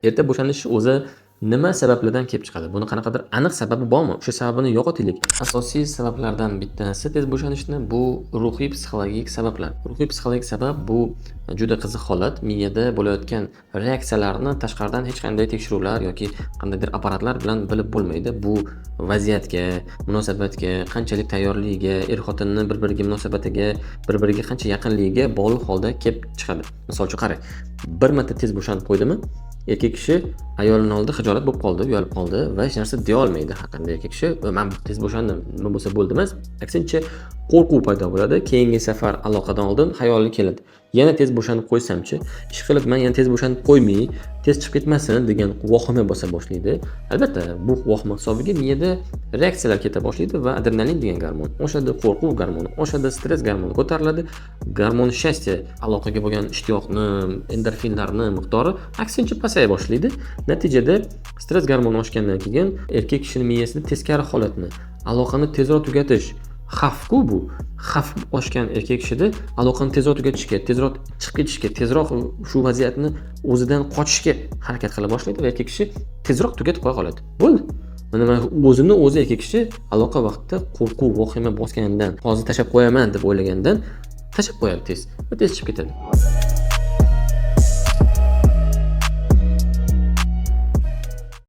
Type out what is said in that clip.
Erta bo'shanish o'zi nima sabablardan kelib chiqadi? Buni qanaqadir aniq sababi bormi? O'sha sababini yo'qotaylik. Asosiy sabablardan bittasi tez bo'shanishni bu ruhiy psixologik sabablar. Ruhiy psixologik sabab bu juda qiziq holat. Miyada bo'layotgan reaksiyalarni tashqaridan hech qanday tekshiruvlar yoki qandaydir apparatlar bilan bilib bo'lmaydi. Bu vaziyatga, munosabatga, qanchalik tayyorligiga, er-xotinning bir-biriga munosabatiga, bir-biriga qancha yaqinligiga bog'liq holda kelib chiqadi. Misol uchun qarang, bir marta tez bo'shanib qo'ydimi, erkak kishi ayolini oldida xijolat bo'lib qoldi, uyalib qoldi va hech narsa deya olmaydi. Har qanday erkak kishi "Men tez bo'shandim, nima bo'lsa bo'ldi" emas. Aksincha qo'rquv paydo bo'ladi. Keyingi safar aloqadan oldin xayoli keladi. Yana tez bo'shanib qo'ysamchi, ishqilib men yana tez bo'shanib qo'ymay, tez chiqib ketmasin degan vahima bosa boshlaydi. Albatta, bu vahima hisobiga miyada reaksiyalar keta boshlaydi va adrenalin degan gormon oshadi, qo'rquv gormoni oshadi, stress gormoni ko'tariladi. Gormon счастья aloqaga bo'lgan ishtiyoqni, endorfinlarni miqdori aksincha pasaya boshlaydi. Natijada stress gormoni oshgandan keyin erkak kishining miyasida teskari holatni, aloqani tezroq tugatish, xavf-ku bu. Xavf oshgan erkak kishida aloqani tezroq tugatishga, tezroq chiqib ketishga, tezroq shu vaziyatni o'zidan qochishga harakat qila boshlaydi va erkak kishi tezroq tugatib qo'ya qoladi. Bo'ldi. Mana o'zini o'zi erkak kishi aloqa vaqtida qo'rquv, vahima bosganidan, hozir tashlab qo'yaman deb o'ylagandan tashlab qo'yadi tez va tez chiqib ketadi.